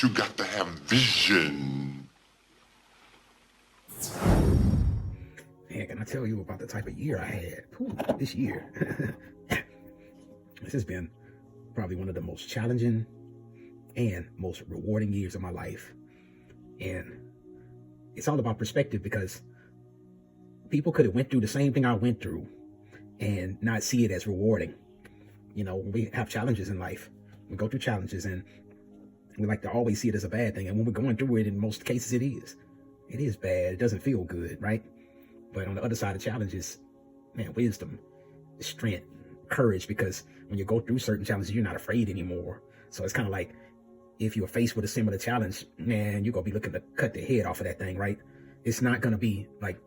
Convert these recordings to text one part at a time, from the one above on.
You got to have vision. Man, can I tell you about the type of year I had? Whew, this year. This has been probably one of the most challenging and most rewarding years of my life. And it's all about perspective, because people could have went through the same thing I went through and not see it as rewarding. You know, we have challenges in life. We go through challenges and we like to always see it as a bad thing. And when we're going through it, in most cases, it is. It is bad. It doesn't feel good, right? But on the other side of challenges, man, wisdom, strength, courage, because when you go through certain challenges, you're not afraid anymore. So it's kind of like, if you're faced with a similar challenge, man, you're going to be looking to cut the head off of that thing, right? It's not going to be like,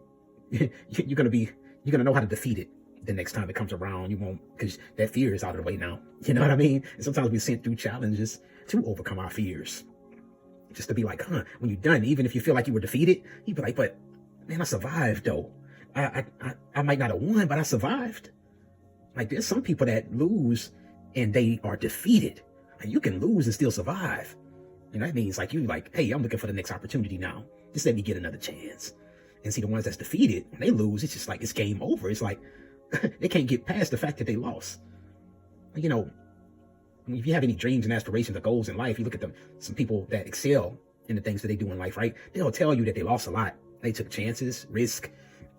you're going to know how to defeat it the next time it comes around. You won't, because that fear is out of the way now. You know what I mean? And sometimes we sent through challenges to overcome our fears. Just to be like, when you're done, even if you feel like you were defeated, you'd be like, but man, I survived though. I might not have won, but I survived. Like, there's some people that lose and they are defeated. And you can lose and still survive. And that means like, you like, hey, I'm looking for the next opportunity now. Just let me get another chance. And see, the ones that's defeated, when they lose, it's just like, it's game over. It's like, they can't get past the fact that they lost. You know, if you have any dreams and aspirations or goals in life, you look at some people that excel in the things that they do in life, right? They'll tell you that they lost a lot. They took chances, risk,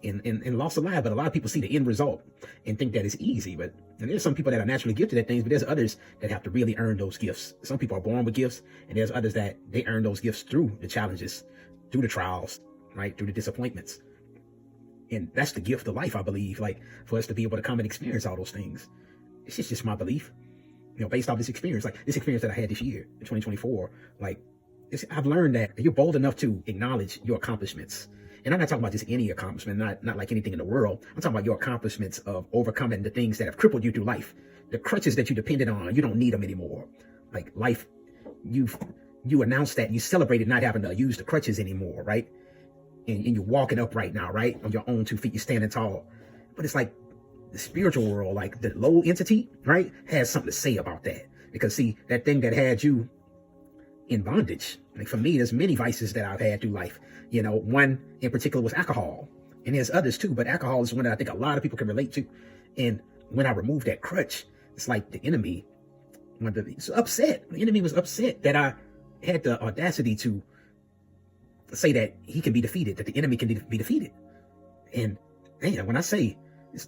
and lost a lot. But a lot of people see the end result and think that it's easy. And there's some people that are naturally gifted at things, but there's others that have to really earn those gifts. Some people are born with gifts, and there's others that they earn those gifts through the challenges, through the trials, right? Through the disappointments. And that's the gift of life, I believe, like, for us to be able to come and experience all those things. It's just my belief, you know, based off this experience, like this experience that I had this year in 2024. Like, I've learned that you're bold enough to acknowledge your accomplishments. And I'm not talking about just any accomplishment, not like anything in the world. I'm talking about your accomplishments of overcoming the things that have crippled you through life. The crutches that you depended on, you don't need them anymore. Like life, you announced that you celebrated not having to use the crutches anymore, right? And you're walking upright now, right? On your own 2 feet, you're standing tall. But it's like the spiritual world, like the low entity, right, has something to say about that. Because see, that thing that had you in bondage, like for me, there's many vices that I've had through life. You know, one in particular was alcohol, and there's others too, but alcohol is one that I think a lot of people can relate to. And when I removed that crutch, it's like the enemy was upset. The enemy was upset that I had the audacity to say that he can be defeated, that the enemy can be defeated. And man, when I say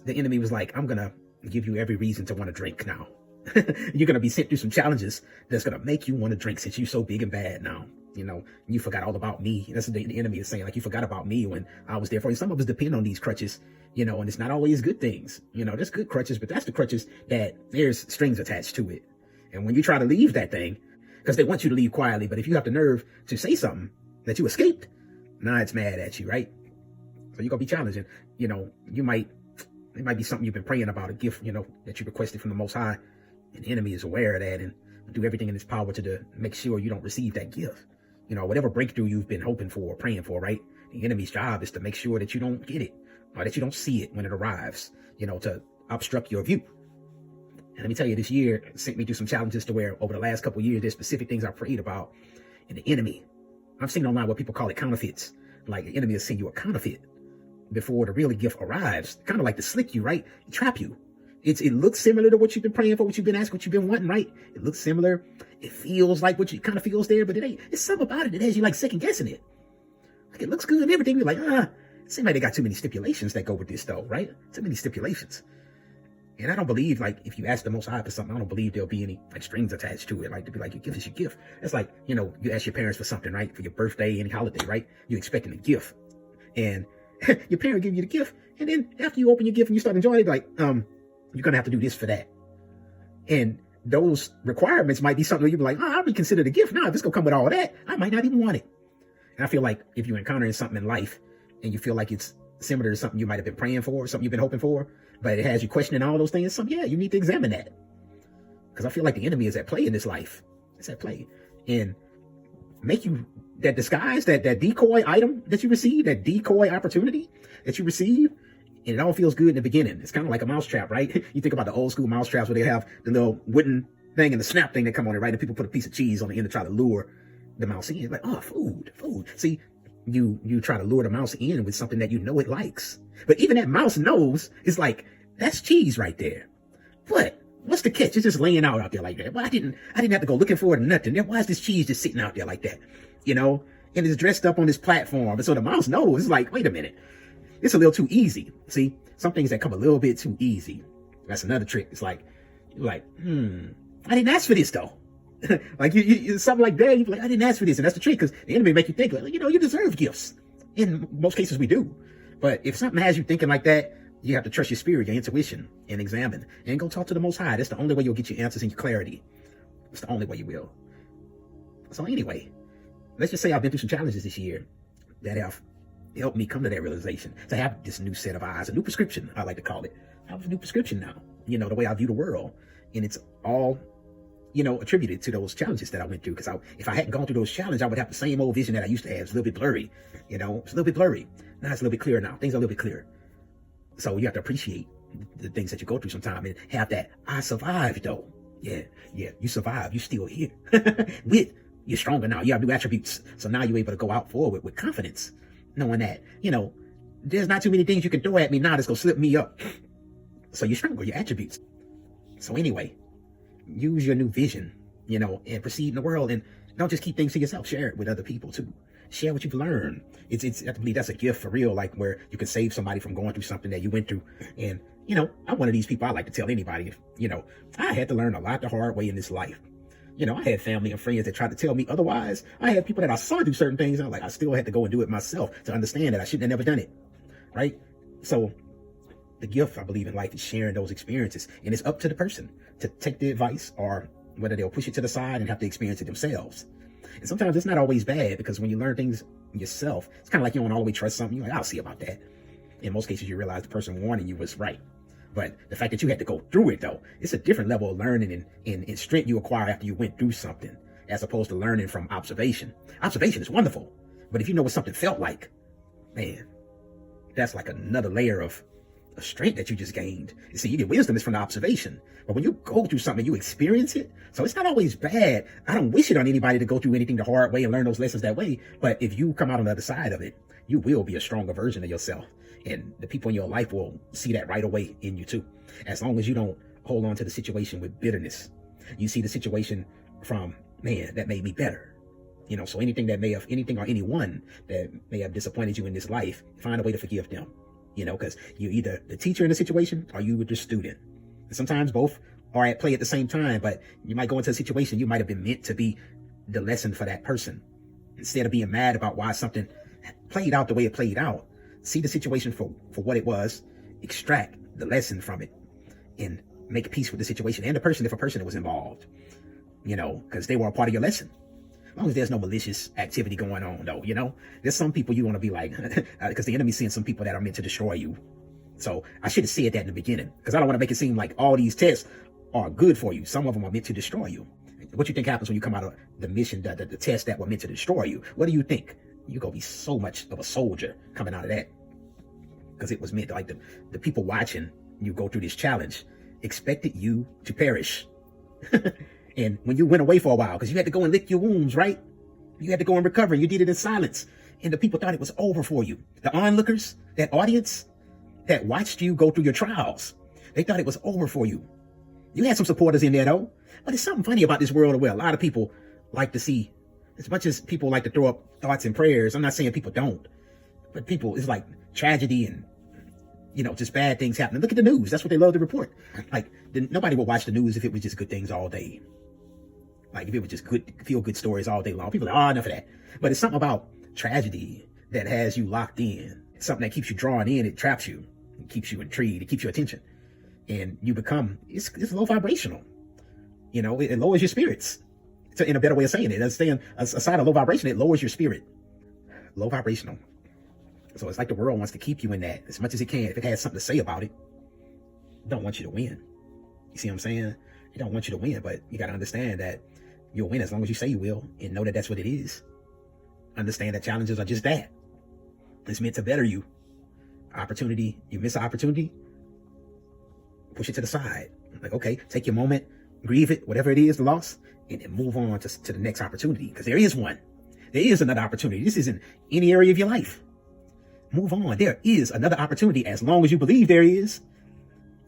the enemy was like, I'm going to give you every reason to want to drink now. You're going to be sent through some challenges that's going to make you want to drink, since you're so big and bad now. You know, you forgot all about me. That's what the enemy is saying. Like, you forgot about me when I was there for you. Some of us depend on these crutches, you know, and it's not always good things. You know, there's good crutches, but that's the crutches that there's strings attached to it. And when you try to leave that thing, because they want you to leave quietly, but if you have the nerve to say something that you escaped, now it's mad at you, right? So you're going to be challenging. You know, it might be something you've been praying about, a gift, you know, that you requested from the Most High. And the enemy is aware of that and do everything in its power to make sure you don't receive that gift. You know, whatever breakthrough you've been hoping for, praying for, right? The enemy's job is to make sure that you don't get it, or that you don't see it when it arrives, you know, to obstruct your view. And let me tell you, this year sent me through some challenges to where over the last couple of years, there's specific things I prayed about. And the enemy, I've seen online what people call it counterfeits. Like, the enemy will send you a counterfeit before the real gift arrives, kind of like to slick you, right? Trap you. It looks similar to what you've been praying for, what you've been asking, what you've been wanting, right? It looks similar. It feels like what you kind of feels there, but it ain't. It's something about it that has you like second guessing it. Like, it looks good and everything. You're like, it seems like they got too many stipulations that go with this though, right? Too many stipulations. And I don't believe, like, if you ask the Most High for something, I don't believe there'll be any like strings attached to it. Like, to be like, your gift is your gift. It's like, you know, you ask your parents for something, right? For your birthday, any holiday, right? You're expecting a gift. And your parent give you the gift. And then after you open your gift and you start enjoying it, like, you're going to have to do this for that. And those requirements might be something where you'd be like, I'll reconsider the gift. Now, if it's going to come with all that, I might not even want it. And I feel like if you're encountering something in life and you feel like it's similar to something you might have been praying for, something you've been hoping for, but it has you questioning all those things, you need to examine that. Because I feel like the enemy is at play in this life. It's at play. And make you that disguise, that decoy item that you receive, that decoy opportunity that you receive, and it all feels good in the beginning. It's kind of like a mousetrap, right? You think about the old school mousetraps where they have the little wooden thing and the snap thing that come on it, right? And people put a piece of cheese on the end to try to lure the mouse in. Like, oh, food. See, you try to lure the mouse in with something that you know it likes. But even that mouse knows, it's like, that's cheese right there. But what's the catch? It's just laying out there like that. Well, I didn't have to go looking for it or nothing. Why is this cheese just sitting out there like that? You know? And it's dressed up on this platform. And so the mouse knows, it's like, wait a minute. It's a little too easy. See, some things that come a little bit too easy. That's another trick. It's like, I didn't ask for this though. Like you something like that. You're like, I didn't ask for this. And that's the trick, because the enemy make you think, like, you deserve gifts. In most cases we do. But if something has you thinking like that, you have to trust your spirit, your intuition, and examine. And go talk to the Most High. That's the only way you'll get your answers and your clarity. It's the only way you will. So anyway, let's just say I've been through some challenges this year that have helped me come to that realization. To have this new set of eyes, a new prescription, I like to call it. I have a new prescription now. The way I view the world. And it's all, attributed to those challenges that I went through. Because if I hadn't gone through those challenges, I would have the same old vision that I used to have. It's a little bit blurry. It's a little bit blurry. Now it's a little bit clearer now. Things are a little bit clearer. So you have to appreciate the things that you go through sometimes and have that, I survived though. Yeah, you survived. You still here. You're stronger now. You have new attributes. So now you're able to go out forward with confidence, knowing that, there's not too many things you can throw at me now that's going to slip me up. So you're stronger, your attributes. So anyway, use your new vision, and proceed in the world, and don't just keep things to yourself. Share it with other people too. Share what you've learned. I believe that's a gift for real, like where you can save somebody from going through something that you went through. And, I'm one of these people. I like to tell anybody, I had to learn a lot the hard way in this life. I had family and friends that tried to tell me otherwise. I had people that I saw do certain things. And I still had to go and do it myself to understand that I shouldn't have never done it. Right? So the gift, I believe, in life is sharing those experiences. And it's up to the person to take the advice, or whether they'll push it to the side and have to experience it themselves. And sometimes it's not always bad, because when you learn things yourself, it's kind of like you don't always trust something. You're like, I'll see about that. In most cases, you realize the person warning you was right. But the fact that you had to go through it, though, it's a different level of learning and strength you acquire after you went through something, as opposed to learning from observation. Observation is wonderful. But if you know what something felt like, man, that's like another layer of strength that you just gained. You see, you get wisdom is from the observation. But when you go through something, you experience it. So it's not always bad. I don't wish it on anybody to go through anything the hard way and learn those lessons that way. But if you come out on the other side of it, you will be a stronger version of yourself. And the people in your life will see that right away in you too. As long as you don't hold on to the situation with bitterness. You see the situation from, man, that made me better. So anything or anyone that may have disappointed you in this life, find a way to forgive them. Because you're either the teacher in the situation or you were the student. And sometimes both are at play at the same time, but you might go into a situation you might have been meant to be the lesson for that person. Instead of being mad about why something played out the way it played out, see the situation for what it was, extract the lesson from it, and make peace with the situation and the person, if a person was involved, because they were a part of your lesson. As long as there's no malicious activity going on, though, there's some people you want to be like, because the enemy sends some people that are meant to destroy you. So I should have said that in the beginning, because I don't want to make it seem like all these tests are good for you. Some of them are meant to destroy you. What do you think happens when you come out of the mission, the tests that were meant to destroy you? What do you think? You're going to be so much of a soldier coming out of that, because it was meant, like the people watching you go through this challenge expected you to perish. And when you went away for a while, because you had to go and lick your wounds, right? You had to go and recover. You did it in silence. And the people thought it was over for you. The onlookers, that audience that watched you go through your trials, they thought it was over for you. You had some supporters in there, though. But there's something funny about this world where a lot of people like to see, as much as people like to throw up thoughts and prayers, I'm not saying people don't, but people, it's like tragedy and, just bad things happening. Look at the news. That's what they love to report. Like, nobody would watch the news if it was just good things all day. Like, if it was just good, feel-good stories all day long. People are like, enough of that. But it's something about tragedy that has you locked in. It's something that keeps you drawn in. It traps you. It keeps you intrigued. It keeps your attention. And you become, it's low vibrational. It lowers your spirits. It's in a better way of saying it. Aside of low vibration, it lowers your spirit. Low vibrational. So it's like the world wants to keep you in that as much as it can. If it has something to say about it, it don't want you to win. You see what I'm saying? It don't want you to win, but you got to understand that you'll win as long as you say you will, and know that that's what it is. Understand that challenges are just that. It's meant to better you. Opportunity, you miss an opportunity, push it to the side. Like, okay, take your moment, grieve it, whatever it is, the loss, and then move on to the next opportunity, because there is one. There is another opportunity. This isn't any area of your life. Move on. There is another opportunity as long as you believe there is.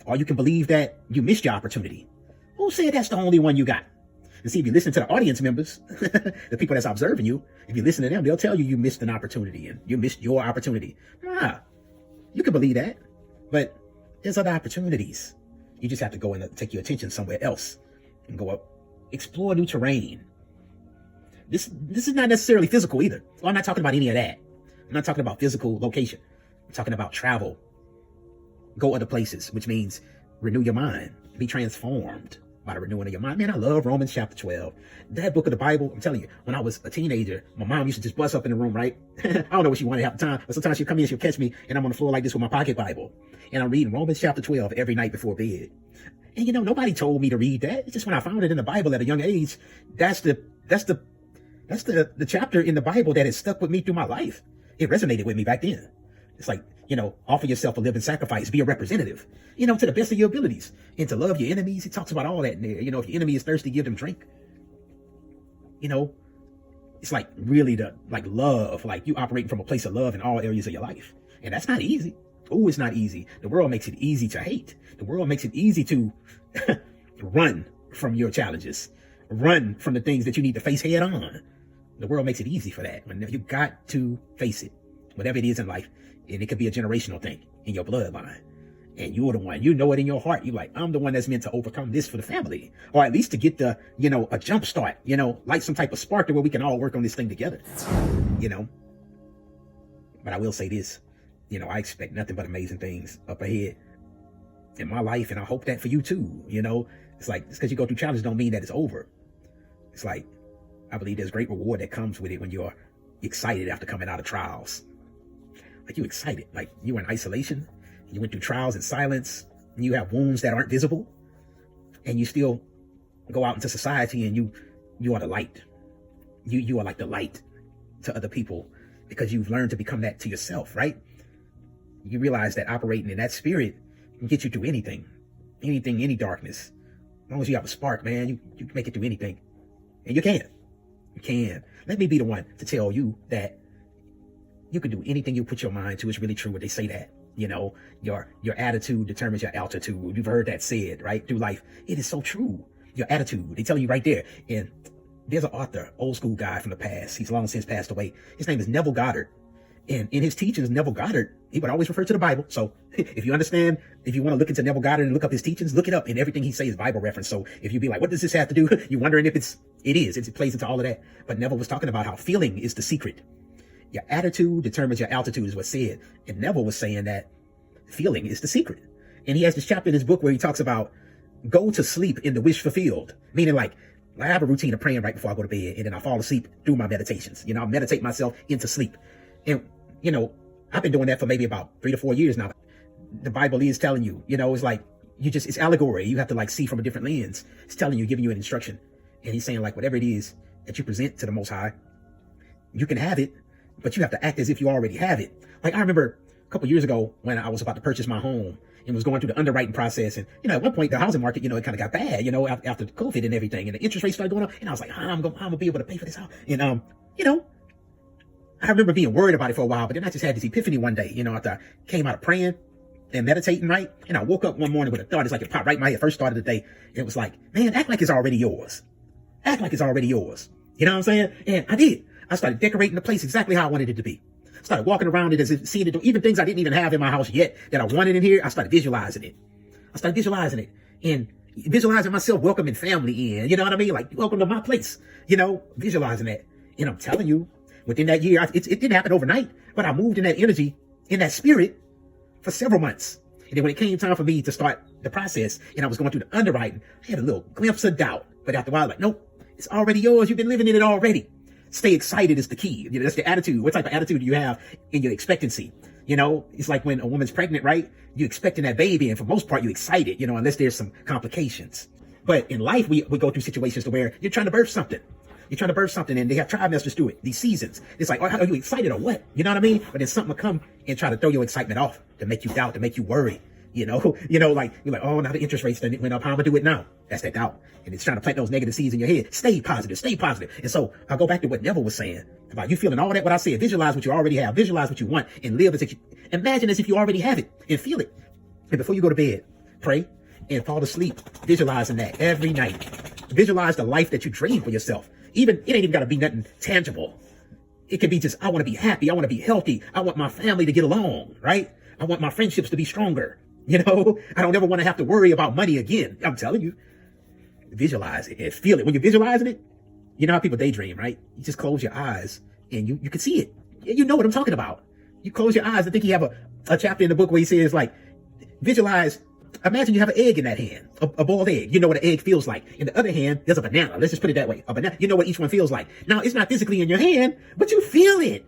Or you can believe that you missed your opportunity. Who said that's the only one you got? And see, if you listen to the audience members, the people that's observing you, if you listen to them, they'll tell you you missed an opportunity and you missed your opportunity. You can believe that, but there's other opportunities. You just have to go and take your attention somewhere else and go up, explore new terrain. This is not necessarily physical either. Well, I'm not talking about any of that. I'm not talking about physical location. I'm talking about travel. Go other places, which means renew your mind, be transformed by the renewing of your mind. Man, I love Romans chapter 12. That book of the Bible, I'm telling you, when I was a teenager, my mom used to just bust up in the room, right? I don't know what she wanted half the time, but sometimes she'd come in, she'll catch me, and I'm on the floor like this with my pocket Bible. And I'm reading Romans chapter 12 every night before bed. And you know, nobody told me to read that. It's just when I found it in the Bible at a young age, that's the chapter in the Bible that has stuck with me through my life. It resonated with me back then. It's like, you know, offer yourself a living sacrifice, be a representative, you know, to the best of your abilities, and to love your enemies. He talks about all that in there. You know, if your enemy is thirsty, give them drink. You know, it's like really like love, like you operating from a place of love in all areas of your life. And that's not easy. Oh, it's not easy. The world makes it easy to hate. The world makes it easy to run from your challenges, run from the things that you need to face head on. The world makes it easy for that. When you got to face it, whatever it is in life. And it could be a generational thing in your bloodline. And you're the one, you know it in your heart. You're like, I'm the one that's meant to overcome this for the family. Or at least to get the, you know, a jump start, you know, like some type of spark to where we can all work on this thing together, you know. But I will say this, you know, I expect nothing but amazing things up ahead in my life. And I hope that for you too, you know. It's like, just because you go through challenges don't mean that it's over. It's like, I believe there's great reward that comes with it when you're excited after coming out of trials. Like you excited, like you were in isolation, you went through trials in silence, and you have wounds that aren't visible, and you still go out into society and you are the light. You are like the light to other people because you've learned to become that to yourself, right? You realize that operating in that spirit can get you through anything, any darkness. As long as you have a spark, man, you can make it through anything. And you can. Let me be the one to tell you that you can do anything you put your mind to. It's really true what they say that, you know, your attitude determines your altitude. You've heard that said, right? Through life. It is so true. Your attitude, they tell you right there. And there's an author, old school guy from the past. He's long since passed away. His name is Neville Goddard. And in his teachings, Neville Goddard, he would always refer to the Bible. So if you understand, if you want to look into Neville Goddard and look up his teachings, look it up, and everything he says is Bible reference. So if you be like, what does this have to do? You're wondering if it plays into all of that. But Neville was talking about how feeling is the secret. Your attitude determines your altitude is what's said. And Neville was saying that feeling is the secret. And he has this chapter in his book where he talks about go to sleep in the wish fulfilled. Meaning like I have a routine of praying right before I go to bed, and then I fall asleep through my meditations. You know, I meditate myself into sleep. And, you know, I've been doing that for maybe about 3 to 4 years now. The Bible is telling you, you know, it's like it's allegory. You have to like see from a different lens. It's telling you, giving you an instruction. And he's saying like whatever it is that you present to the Most High, you can have it. But you have to act as if you already have it. Like I remember a couple years ago when I was about to purchase my home and was going through the underwriting process. And, you know, at one point the housing market, you know, it kind of got bad, you know, after COVID and everything. And the interest rates started going up. And I was like, I'm going to be able to pay for this house. And, you know, I remember being worried about it for a while. But then I just had this epiphany one day, you know, after I came out of praying and meditating, right? And I woke up one morning with a thought. It's like it popped right in my head. First start of the day. It was like, man, act like it's already yours. Act like it's already yours. You know what I'm saying? And I did. I started decorating the place exactly how I wanted it to be. I started walking around it as if seeing it, even things I didn't even have in my house yet that I wanted in here. I started visualizing it. And visualizing myself welcoming family in, you know what I mean? Like, welcome to my place, you know, visualizing that. And I'm telling you, within that year, it didn't happen overnight, but I moved in that energy, in that spirit for several months. And then when it came time for me to start the process and I was going through the underwriting, I had a little glimpse of doubt. But after a while, like, nope, it's already yours. You've been living in it already. Stay excited is the key. You know, that's the attitude. What type of attitude do you have in your expectancy? You know, it's like when a woman's pregnant, right? You're expecting that baby, and for most part, you're excited, you know, unless there's some complications. But in life, we go through situations to where you're trying to birth something. You're trying to birth something, and they have trimesters do it, these seasons. It's like, are you excited or what? You know what I mean? But then something will come and try to throw your excitement off, to make you doubt, to make you worry. You know, like, you're like, oh, now the interest rates went up. How am I gonna do it now? That's that doubt. And it's trying to plant those negative seeds in your head. Stay positive, stay positive. And so I'll go back to what Neville was saying about you feeling all that, what I said. Visualize what you already have. Visualize what you want and live as if you, imagine as if you already have it and feel it. And before you go to bed, pray and fall asleep, visualizing that every night. Visualize the life that you dream for yourself. Even, it ain't even got to be nothing tangible. It could be just, I want to be happy. I want to be healthy. I want my family to get along, right? I want my friendships to be stronger. You know, I don't ever want to have to worry about money again. I'm telling you, visualize it and feel it. When you're visualizing it, you know how people daydream, right? You just close your eyes and you can see it. You know what I'm talking about. You close your eyes. I think you have a chapter in the book where he says, like, visualize. Imagine you have an egg in that hand, a boiled egg. You know what an egg feels like. In the other hand, there's a banana. Let's just put it that way. A banana. You know what each one feels like. Now, it's not physically in your hand, but you feel it.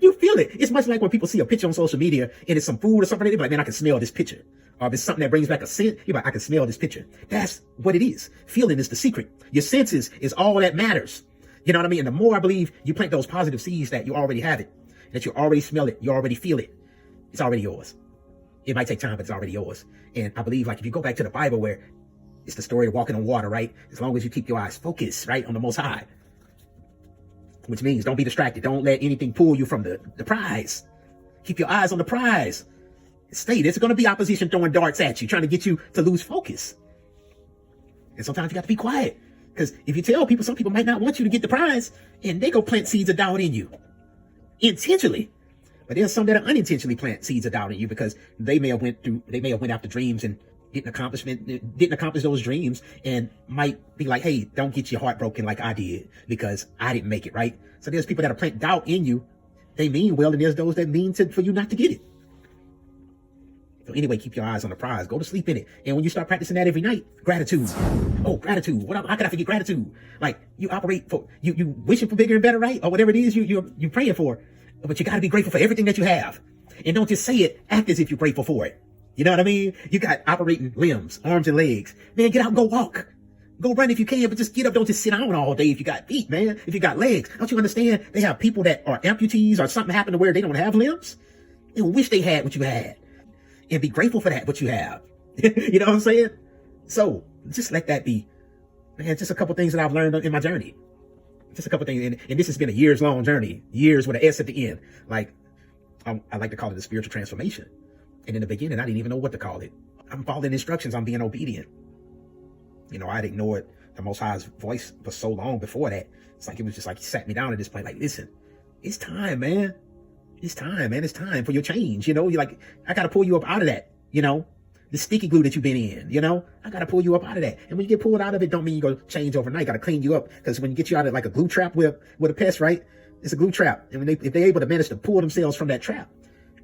You feel it. It's much like when people see a picture on social media and it's some food or something. They're like, man, I can smell this picture. Or if it's something that brings back a scent, you're like, I can smell this picture. That's what it is. Feeling is the secret. Your senses is all that matters. You know what I mean? And the more I believe you plant those positive seeds that you already have it, that you already smell it, you already feel it, it's already yours. It might take time, but it's already yours. And I believe, like, if you go back to the Bible where it's the story of walking on water, right? As long as you keep your eyes focused, right, on the Most High, which means don't be distracted. Don't let anything pull you from the prize. Keep your eyes on the prize. Stay. There's going to be opposition throwing darts at you, trying to get you to lose focus. And sometimes you got to be quiet. Because if you tell people, some people might not want you to get the prize, and they go plant seeds of doubt in you. Intentionally. But there's some that are unintentionally plant seeds of doubt in you because they may have went after dreams and didn't accomplish those dreams, and might be like, hey, don't get your heart broken like I did because I didn't make it, right? So there's people that are plant doubt in you. They mean well, and there's those that mean for you not to get it. So anyway, keep your eyes on the prize. Go to sleep in it. And when you start practicing that every night, gratitude. Oh, gratitude. How can I forget gratitude? Like, you operate for, you wishing for bigger and better, right? Or whatever it is you're praying for. But you got to be grateful for everything that you have. And don't just say it, act as if you're grateful for it. You know what I mean? You got operating limbs, arms and legs. Man, get out and go walk. Go run if you can, but just get up. Don't just sit down all day if you got feet, man. If you got legs. Don't you understand? They have people that are amputees or something happened to where they don't have limbs. They wish they had what you had. And be grateful for that, what you have. You know what I'm saying? So just let that be, man, just a couple things that I've learned in my journey. Just a couple things. And this has been a years-long journey. Years with an S at the end. Like, I like to call it a spiritual transformation. And in the beginning, I didn't even know what to call it. I'm following instructions. I'm being obedient. You know, I'd ignored the Most High's voice for so long before that. It's like, it was just like he sat me down at this point, like, listen, it's time, man. It's time, man. It's time for your change. You know, you're like, I got to pull you up out of that, you know, the sticky glue that you've been in, you know, I got to pull you up out of that. And when you get pulled out of it, don't mean you go change overnight. Got to clean you up. Because when you get you out of like a glue trap with a pest, right? It's a glue trap. And if they're able to manage to pull themselves from that trap,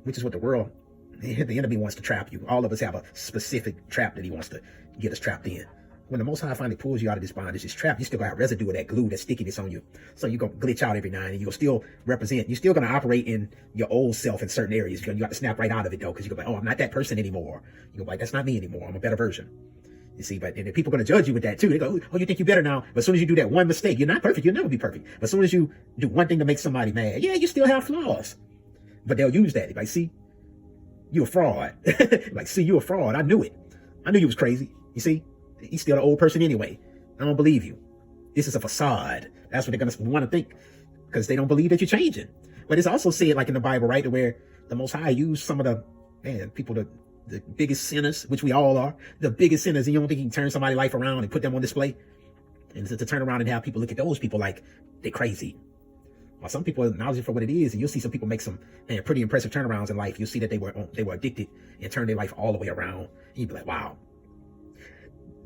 which is what the enemy wants to trap you. All of us have a specific trap that he wants to get us trapped in. When the Most High finally pulls you out of this bondage, this trap, you still got residue of that glue, that stickiness on you. So you're going to glitch out every now and then. You'll still represent, you're still going to operate in your old self in certain areas. You got to snap right out of it though, because you're going to be like, oh, I'm not that person anymore. You go like, that's not me anymore. I'm a better version. You see, but and people are going to judge you with that too. They go, oh, you think you're better now. But as soon as you do that one mistake, you're not perfect. You'll never be perfect. But as soon as you do one thing to make somebody mad, yeah, you still have flaws. But they'll use that. Like, see, you a fraud. Like, see, you a fraud. I knew it. I knew you was crazy. You see? He's still an old person anyway. I don't believe you. This is a facade. That's what they're going to want to think because they don't believe that you're changing. But it's also said like in the Bible, right, where the Most High used some of the people, the biggest sinners, which we all are, the biggest sinners. And you don't think he can turn somebody's life around and put them on display? And to turn around and have people look at those people like they're crazy. While some people acknowledge it for what it is, and you'll see some people make some pretty impressive turnarounds in life. You'll see that they were addicted and turned their life all the way around. And you'd be like, wow.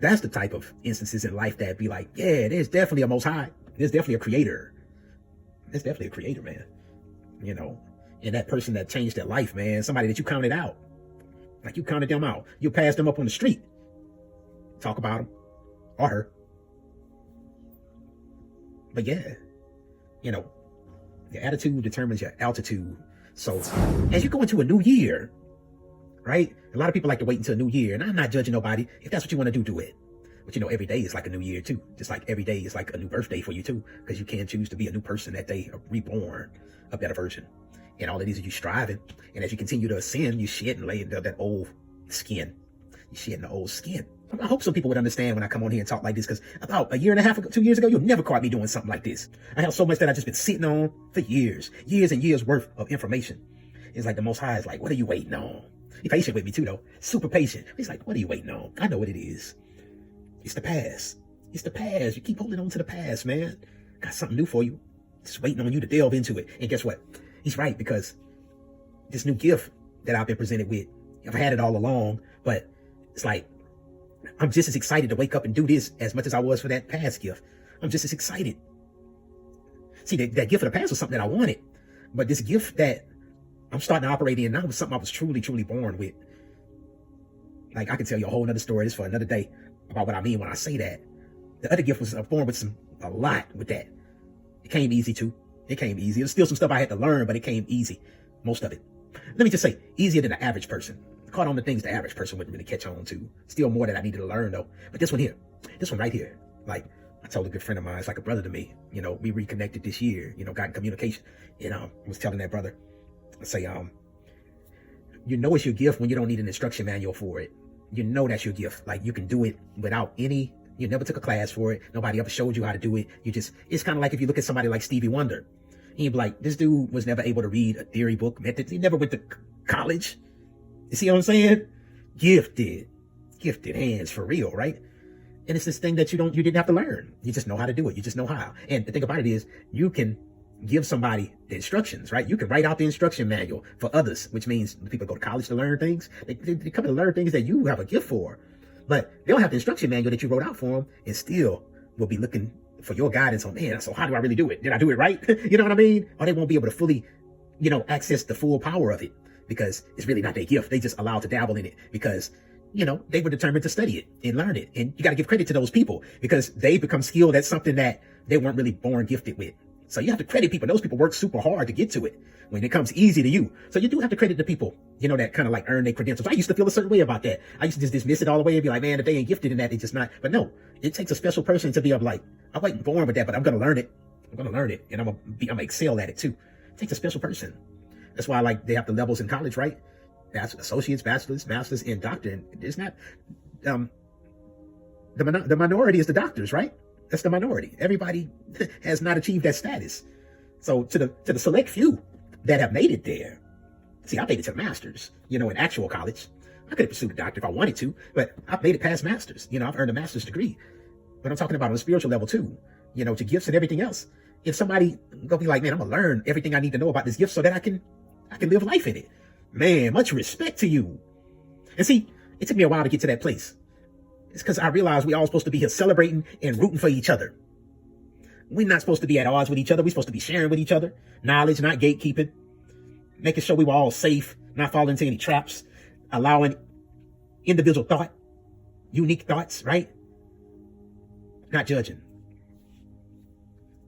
That's the type of instances in life that be like, yeah, there's definitely a Most High. There's definitely a creator. There's definitely a creator, man. You know, and that person that changed their life, man, somebody that you counted out. Like you counted them out. You passed them up on the street. Talk about them or her. But yeah, you know, your attitude determines your altitude. So as you go into a new year, right? A lot of people like to wait until New Year, and I'm not judging nobody. If that's what you want to do it. But you know, every day is like a new year too. Just like every day is like a new birthday for you too, because you can choose to be a new person that day, reborn, a better version. And all it is you striving. And as you continue to ascend, you shed and lay into that old skin. you're shedding the old skin. I hope some people would understand when I come on here and talk like this, because about a year and a half ago, 2 years ago, you'll never caught me doing something like this. I have so much that I've just been sitting on for years and years worth of information. It's like the Most High is like, what are you waiting on? He's patient with me too, though. Super patient. He's like, what are you waiting on? I know what it is. It's the past. It's the past. You keep holding on to the past, man. Got something new for you. Just waiting on you to delve into it. And guess what? He's right, because this new gift that I've been presented with, I've had it all along, but it's like, I'm just as excited to wake up and do this as much as I was for that past gift. I'm just as excited. See, that gift of the past was something that I wanted, but this gift that I'm starting to operate in now was something I was truly, truly born with. Like, I can tell you a whole nother story. This for another day about what I mean when I say that. The other gift was born with a lot with that. It came easy too. It came easy. There's still some stuff I had to learn, but it came easy. Most of it. Let me just say, easier than the average person. Caught on the things the average person wouldn't really catch on to. Still more that I needed to learn though. But this one right here, like I told a good friend of mine, it's like a brother to me. We reconnected this year, got in communication. And I was telling that brother, I say, you know it's your gift when you don't need an instruction manual for it. You know that's your gift. Like, you can do it without you never took a class for it. Nobody ever showed you how to do it. It's kind of like if you look at somebody like Stevie Wonder. He'd be like, this dude was never able to read a theory book, methods. He never went to college. You see what I'm saying? Gifted hands for real, right? And it's this thing that you didn't have to learn. You just know how to do it. You just know how. And the thing about it is, you can give somebody the instructions, right? You can write out the instruction manual for others, which means people go to college to learn things. They come to learn things that you have a gift for, but they don't have the instruction manual that you wrote out for them, and still will be looking for your guidance on, man, so how do I really do it? Did I do it right? You know what I mean? Or they won't be able to fully, access the full power of it, because it's really not their gift. They just allowed to dabble in it because, they were determined to study it and learn it. And you got to give credit to those people, because they become skilled at something that they weren't really born gifted with. So you have to credit people. Those people work super hard to get to it when it comes easy to you. So you do have to credit the people, that kind of like earn their credentials. I used to feel a certain way about that. I used to just dismiss it all the way and be like, man, if they ain't gifted in that, they just not. But no, it takes a special person to be able, like, I wasn't born with that, but I'm going to learn it. I'm going to learn it, and I'm going to excel at it too. It takes a special person. That's why, like, they have the levels in college, right? Associates, bachelors, masters, and doctor. And it's not, the minority is the doctors, right? That's the minority. Everybody has not achieved that status. So to the select few that have made it there. See, I made it to masters, in actual college. I could have pursued a doctor if I wanted to, but I've made it past masters. I've earned a master's degree. But I'm talking about on a spiritual level too, to gifts and everything else. If somebody gonna be like, man, I'm gonna learn everything I need to know about this gift so that I can live life in it. Man, much respect to you. And see, it took me a while to get to that place. It's because I realized we all supposed to be here celebrating and rooting for each other. We're not supposed to be at odds with each other. We're supposed to be sharing with each other. Knowledge, not gatekeeping. Making sure we were all safe, not falling into any traps. Allowing individual thought, unique thoughts, right? Not judging.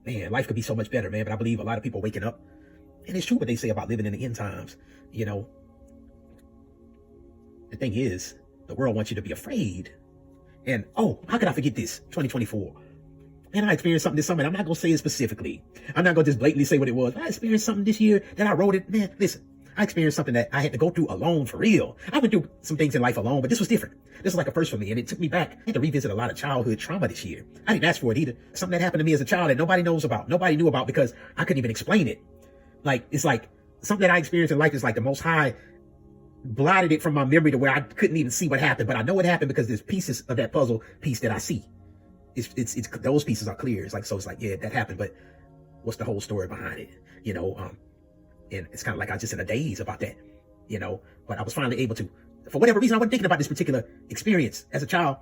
Man, life could be so much better, man. But I believe a lot of people waking up. And it's true what they say about living in the end times. The thing is, the world wants you to be afraid. And, how could I forget this? 2024. Man, I experienced something this summer. And I'm not going to say it specifically. I'm not going to just blatantly say what it was. I experienced something this year that I wrote it. Man, listen, I experienced something that I had to go through alone for real. I went through some things in life alone, but this was different. This was like a first for me. And it took me back. I had to revisit a lot of childhood trauma this year. I didn't ask for it either. Something that happened to me as a child that nobody knows about. Nobody knew about because I couldn't even explain it. Like, it's like something that I experienced in life is like the Most High blotted it from my memory to where I couldn't even see what happened. But I know it happened because there's pieces of that puzzle piece that I see. It's those pieces are clear. It's like, so it's like, yeah, that happened, but what's the whole story behind it? And it's kind of like I was just in a daze about that, but I was finally able to, for whatever reason, I wasn't thinking about this particular experience as a child,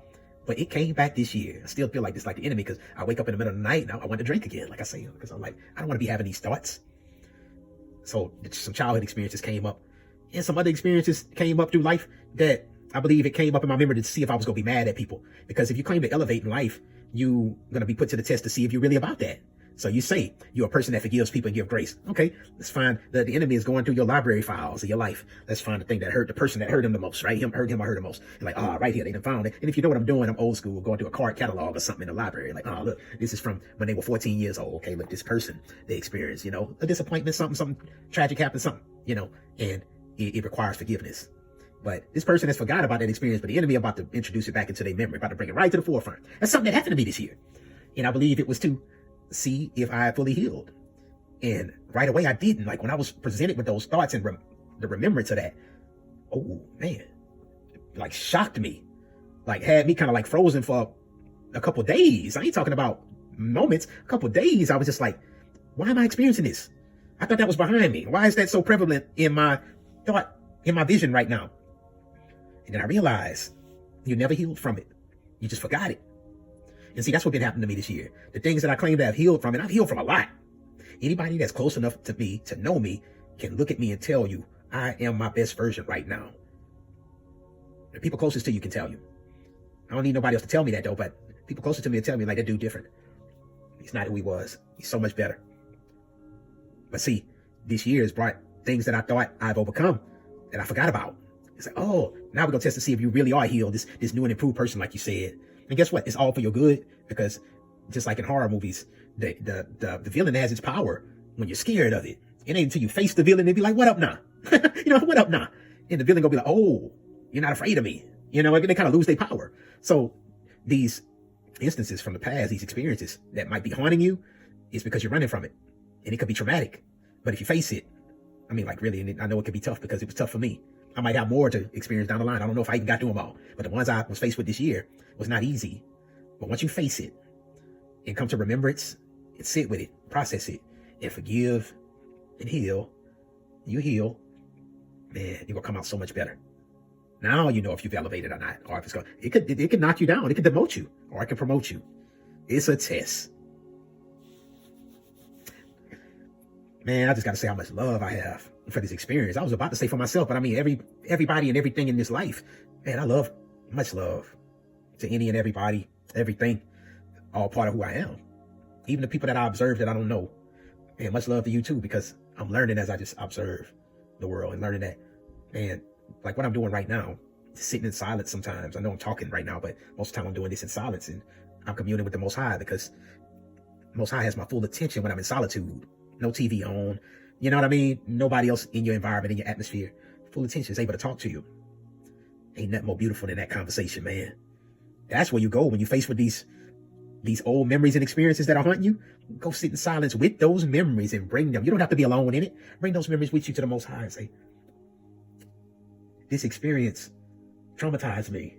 but it came back this year. I still feel like this, like the enemy, because I wake up in the middle of the night and I want to drink again, like I say, because I'm like, I don't want to be having these thoughts. So some childhood experiences came up, and some other experiences came up through life that I believe it came up in my memory to see if I was going to be mad at people. Because if you claim to elevate in life, you're going to be put to the test to see if you're really about that. So you say you're a person that forgives people and give grace. Okay, let's find that the enemy is going through your library files of your life. Let's find the thing that hurt the person that hurt him the most, right? Hurt him the most. You're like, right here, they done found it. And if you know what I'm doing, I'm old school, going through a card catalog or something in the library. Like, look, this is from when they were 14 years old. Okay, look, this person, they experienced, a disappointment, something tragic happened, something, and it requires forgiveness. But this person has forgot about that experience, but the enemy about to introduce it back into their memory, about to bring it right to the forefront. That's something that happened to me this year. And I believe it was to see if I fully healed. And right away I didn't. Like when I was presented with those thoughts and the remembrance of that, oh man, like shocked me. Like had me kind of like frozen for a couple of days. I ain't talking about moments, a couple of days. I was just like, why am I experiencing this? I thought that was behind me. Why is that so prevalent in my thought, in my vision right now? And then I realized you never healed from it. You just forgot it. And see, that's what's been happening to me this year. The things that I claim to have healed from, and I've healed from a lot. Anybody that's close enough to me to know me can look at me and tell you, I am my best version right now. The people closest to you can tell you. I don't need nobody else to tell me that though, but people closest to me will tell me like that dude different. He's not who he was. He's so much better. But see, this year has brought things that I thought I've overcome that I forgot about. It's like, oh, now we're gonna test to see if you really are healed, this new and improved person, like you said. And guess what? It's all for your good, because just like in horror movies, the villain has its power when you're scared of it. It ain't until you face the villain and be like, what up now? What up now? And the villain gonna be like, oh, you're not afraid of me. They kind of lose their power. So these instances from the past, these experiences that might be haunting you, is because you're running from it. And it could be traumatic. But if you face it, I mean, like really, and I know it could be tough because it was tough for me. I might have more to experience down the line. I don't know if I even got through them all. But the ones I was faced with this year was not easy. But once you face it and come to remembrance and sit with it, process it, and forgive and heal, you heal, man, you're gonna come out so much better. Now you know if you've elevated or not, or if it's it could knock you down, it could demote you, or it can promote you. It's a test. Man, I just gotta say how much love I have for this experience. I was about to say for myself, but I mean everybody and everything in this life. Man, I love, much love to any and everybody, everything, all part of who I am. Even the people that I observe that I don't know. And much love to you too, because I'm learning as I just observe the world and learning that, man, like what I'm doing right now, sitting in silence sometimes. I know I'm talking right now, but most of the time I'm doing this in silence, and I'm communing with the Most High, because the Most High has my full attention when I'm in solitude. No TV on, you know what I mean? Nobody else in your environment, in your atmosphere. Full attention, is able to talk to you. Ain't nothing more beautiful than that conversation, man. That's where you go when you're faced with these old memories and experiences that are haunting you. Go sit in silence with those memories and bring them. You don't have to be alone in it. Bring those memories with you to the Most High and say, this experience traumatized me.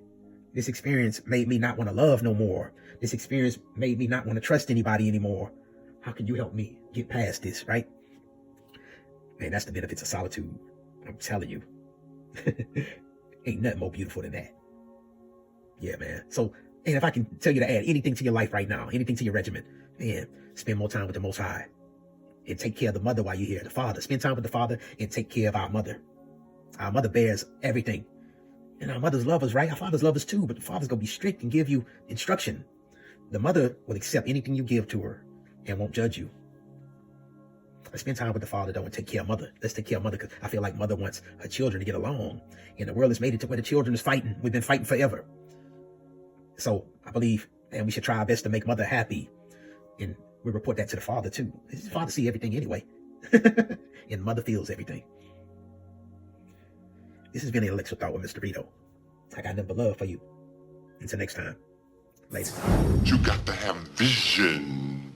This experience made me not want to love no more. This experience made me not want to trust anybody anymore. How can you help me get past this, right? Man, that's the benefits of solitude. I'm telling you. Ain't nothing more beautiful than that. Yeah, man. So, and if I can tell you to add anything to your life right now, anything to your regimen, man, spend more time with the Most High. And take care of the mother while you're here. The father. Spend time with the father and take care of our mother. Our mother bears everything. And our mothers love us, right? Our fathers love us too, but the father's going to be strict and give you instruction. The mother will accept anything you give to her and won't judge you. Let's spend time with the father, though, and take care of mother. Let's take care of mother, because I feel like mother wants her children to get along. And the world has made it to where the children is fighting. We've been fighting forever. So I believe, and we should try our best to make mother happy. And we report that to the father, too. His father sees everything anyway. And mother feels everything. This has been the Intellectual Thought with Mysterydoe. I got nothing but love for you. Until next time. Later. You got to have vision.